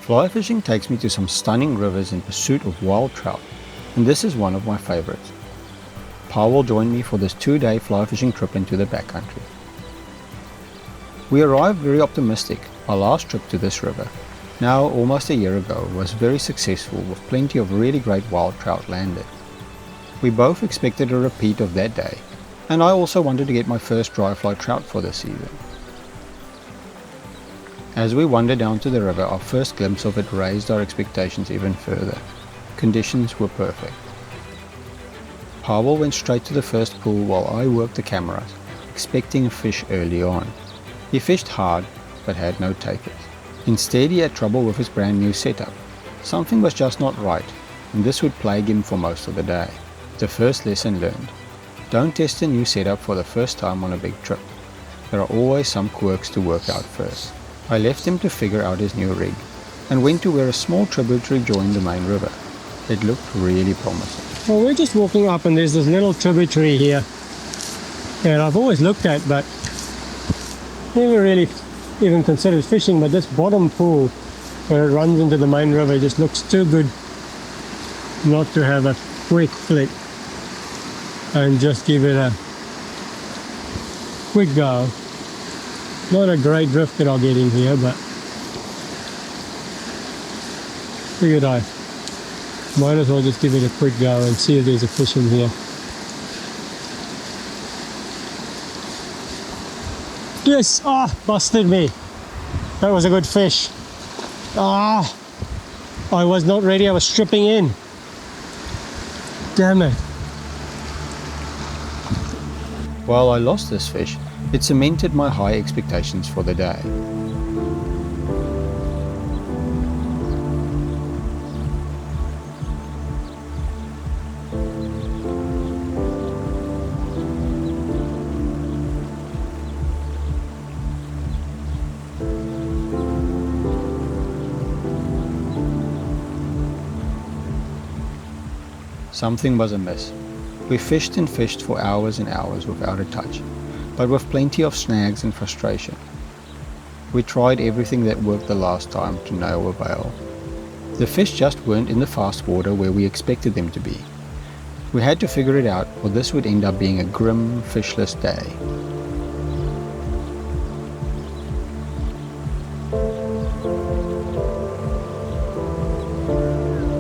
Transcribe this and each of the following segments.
Fly fishing takes me to some stunning rivers in pursuit of wild trout, and this is one of my favorites. Pawel joined me for this 2-day fly fishing trip into the backcountry. We arrived very optimistic. Our last trip to this river, now almost a year ago, was very successful with plenty of really great wild trout landed. We both expected a repeat of that day, and I also wanted to get my first dry fly trout for this season. As we wandered down to the river, our first glimpse of it raised our expectations even further. Conditions were perfect. Pawel went straight to the first pool while I worked the cameras, expecting a fish early on. He fished hard, but had no takers. Instead, he had trouble with his brand new setup. Something was just not right, and this would plague him for most of the day. The first lesson learned: don't test a new setup for the first time on a big trip. There are always some quirks to work out first. I left him to figure out his new rig, and went to where a small tributary joined the main river. It looked really promising. Well, we're just walking up and there's this little tributary here that I've always looked at but never really even considered fishing, but this bottom pool where it runs into the main river just looks too good not to have a quick flick and just give it a quick go. Not a great drift that I'll get in here, but figured I might as well just give it a quick go and see if there's a fish in here. Yes! Ah! Busted me! That was a good fish. Ah! I was not ready, I was stripping in. Damn it. While I lost this fish, it cemented my high expectations for the day. Something was amiss. We fished and fished for hours and hours without a touch, but with plenty of snags and frustration. We tried everything that worked the last time to no avail. The fish just weren't in the fast water where we expected them to be. We had to figure it out, or this would end up being a grim, fishless day.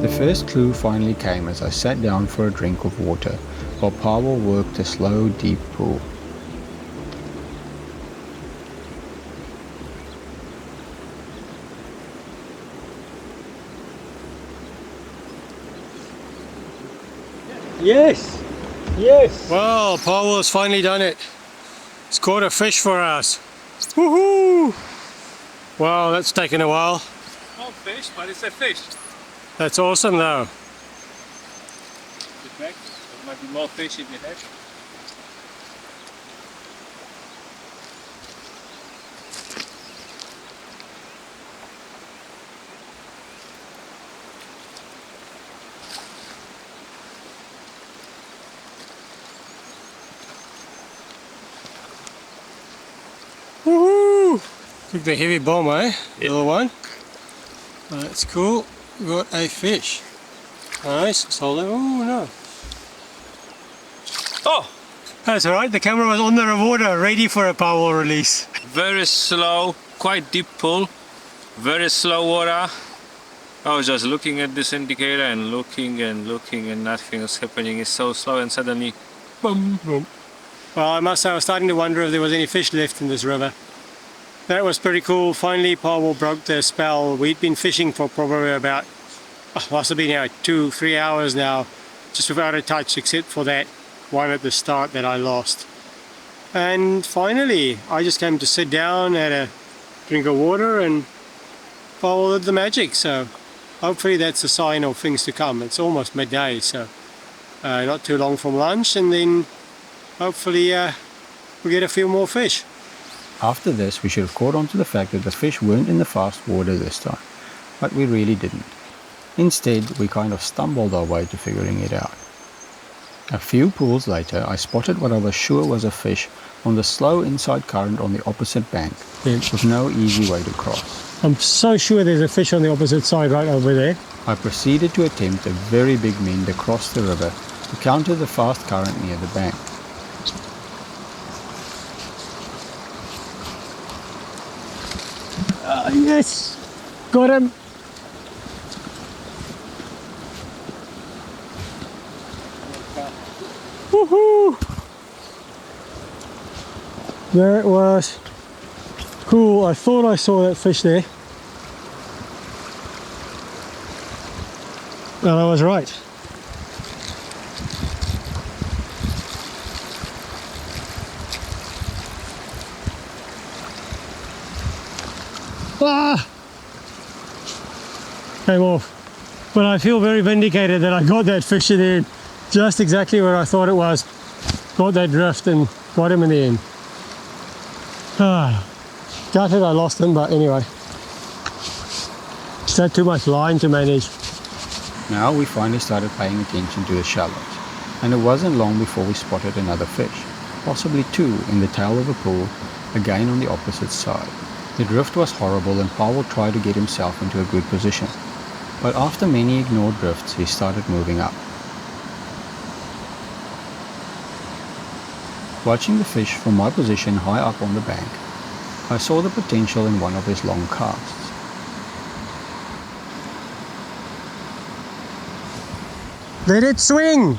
The first clue finally came as I sat down for a drink of water while Pawel worked a slow, deep pool. Yes! Yes! Well, Pawel has finally done it. He's caught a fish for us. Woohoo! Wow, that's taken a while. Small fish, but it's a fish. That's awesome though. There might be more fish if you have. Woohoo! Took the heavy bomb, eh? Yeah. Little one. That's cool. We got a fish. Nice. Let's hold it. Oh no. Oh! That's alright. The camera was on the water, ready for a Pawel release. Very slow, quite deep pull. Very slow water. I was just looking at this indicator and looking and nothing was happening. It's so slow and suddenly, boom, boom. Well, I must say I was starting to wonder if there was any fish left in this river. That was pretty cool. Finally, Pawel broke the spell. We'd been fishing for probably about, must have been 2-3 hours now, just without a touch, except for that one at the start that I lost. And finally, I just came to sit down, had a drink of water, and Pawel did the magic. So hopefully that's a sign of things to come. It's almost midday, so not too long from lunch, and then hopefully we'll get a few more fish. After this, we should have caught on to the fact that the fish weren't in the fast water this time, but we really didn't. Instead, we kind of stumbled our way to figuring it out. A few pools later, I spotted what I was sure was a fish on the slow inside current on the opposite bank, with no easy way to cross. I'm so sure there's a fish on the opposite side right over there. I proceeded to attempt a very big mend across the river to counter the fast current near the bank. Yes! Got him! Woohoo! There it was. Cool, I thought I saw that fish there. Well, I was right. Ah! Came off. But I feel very vindicated that I got that fish in the end. Just exactly where I thought it was. Got that drift and got him in the end. Ah. Gutted I lost him, but anyway. It's had too much line to manage. Now we finally started paying attention to the shallows, and it wasn't long before we spotted another fish, possibly two in the tail of a pool, again on the opposite side. The drift was horrible and Pawel tried to get himself into a good position, but after many ignored drifts he started moving up. Watching the fish from my position high up on the bank, I saw the potential in one of his long casts. Let it swing!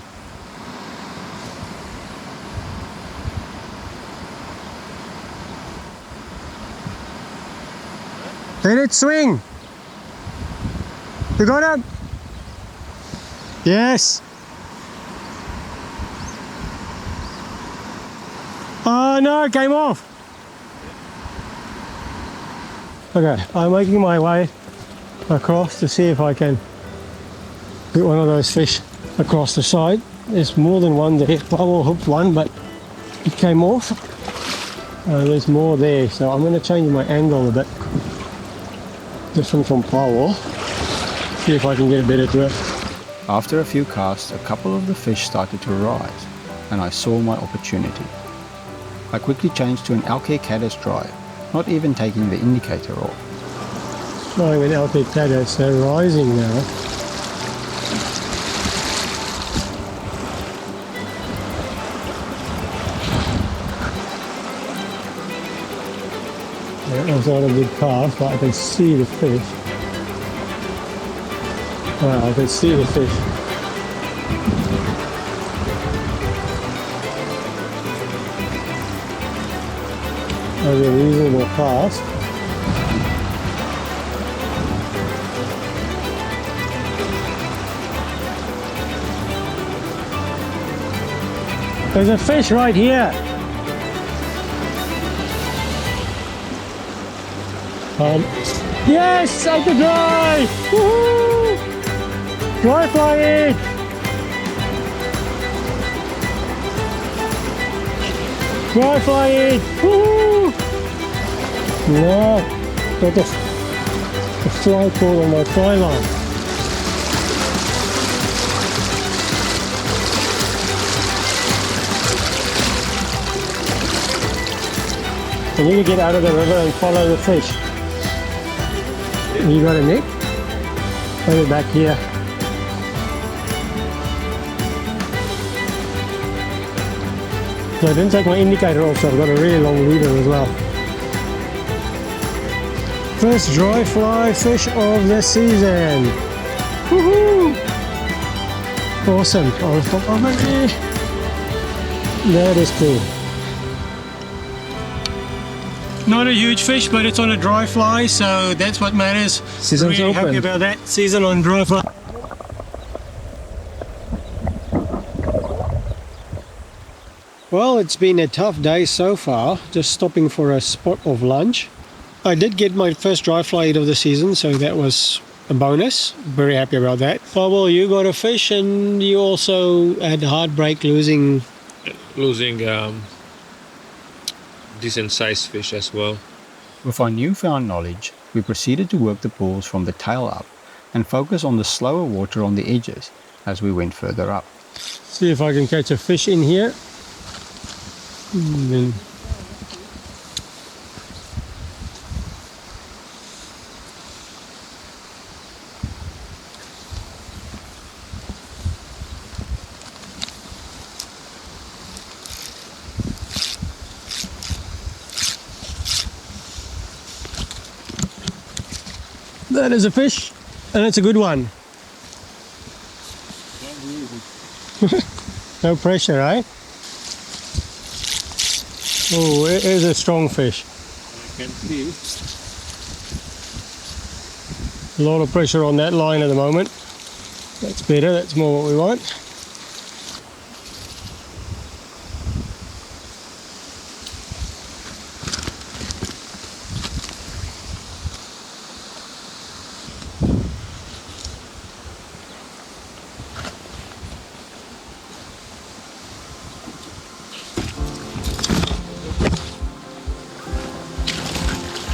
Let it swing! You got him? Yes! Oh no, it came off! Okay, I'm making my way across to see if I can get one of those fish across the side. There's more than one there. Pawel hooked one, but it came off. There's more there, so I'm going to change my angle a bit. Different from Pawel. See if I can get a better drift. After a few casts, a couple of the fish started to rise, and I saw my opportunity. I quickly changed to an Alke caddis drive, not even taking the indicator off. Trying an Alke caddis, they're rising now. That was not a good cast, but I can see the fish. Wow, I can see the fish. That was a reasonable cast. There's a fish right here. Yes, I can dry! Woohoo! Dry flying! Dry flying! Woohoo! No, got the fly caught on my fly line. I need to get out of the river and follow the fish. You got a net? Put it back here. So I didn't take my indicator off, so I've got a really long leader as well. First dry fly fish of the season. Woohoo! Awesome. I'll stop over there. That is cool. Not a huge fish, but it's on a dry fly, so that's what matters. Season's really open. Happy about that. Season on dry fly. Well, it's been a tough day so far, just stopping for a spot of lunch. I did get my first dry fly eat of the season, so that was a bonus. Very happy about that. Pawel, you got a fish and you also had heartbreak losing decent sized fish as well. With our newfound knowledge, we proceeded to work the pools from the tail up and focus on the slower water on the edges as we went further up. See if I can catch a fish in here. And then That is a fish, and it's a good one. No pressure, eh? Oh, it is a strong fish. I can see. A lot of pressure on that line at the moment. That's better, that's more what we want.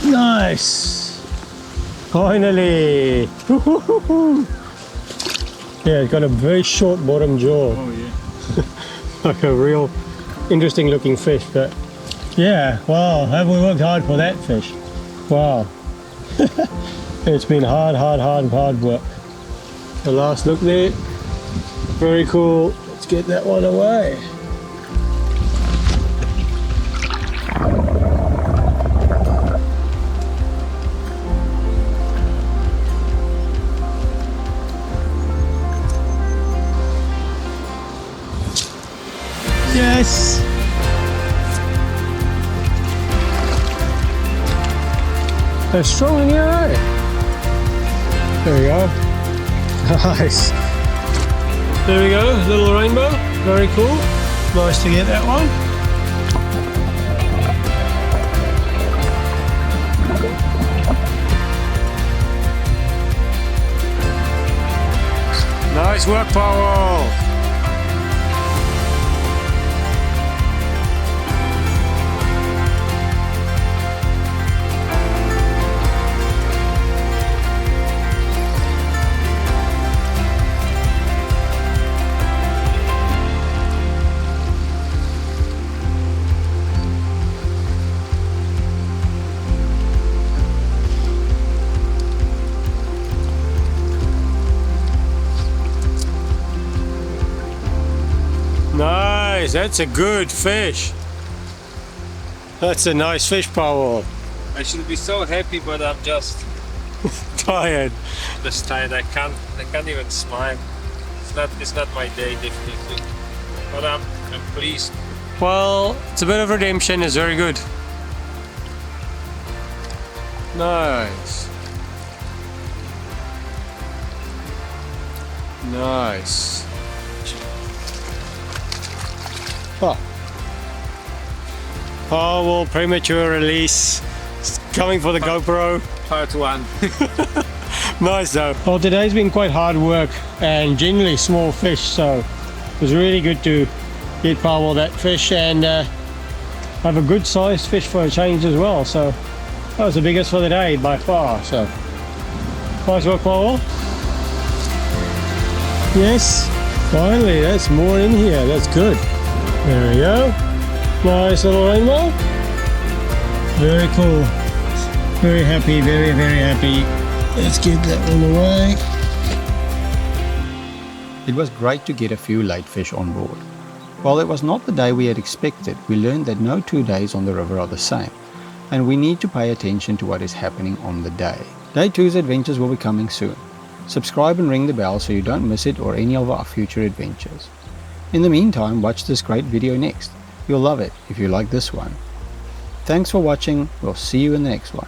Nice! Finally! Yeah, it's got a very short bottom jaw. Oh yeah. Like a real interesting looking fish, but yeah, wow, have we worked hard for that fish? Wow. It's been hard work. The last look there, very cool. Let's get that one away. Yes! They're strong in here, eh? There we go. Nice. There we go, little rainbow. Very cool. Nice to get that one. Nice work, Pawel. Nice, that's a good fish. That's a nice fish, Pawel. I should be so happy, but I'm just Tired. tired. I can't even smile. It's not my day, definitely. But I'm pleased. Well, it's a bit of redemption, it's very good. Nice. Nice. Oh. Pawel premature release. It's coming for the GoPro. Part 1. Nice though. Well, today's been quite hard work and generally small fish, so it was really good to get Pawel that fish and have a good sized fish for a change as well. So that was the biggest for the day by far. So nice work, Pawel. Yes, finally, that's more in here. That's good. There we go. Nice little rainbow. Very cool. Very happy, very happy. Let's get that one away. It was great to get a few late fish on board. While it was not the day we had expected, we learned that no 2 days on the river are the same, and we need to pay attention to what is happening on the day. Day 2's adventures will be coming soon. Subscribe and ring the bell so you don't miss it or any of our future adventures. In the meantime, watch this great video next. You'll love it if you like this one. Thanks for watching. We'll see you in the next one.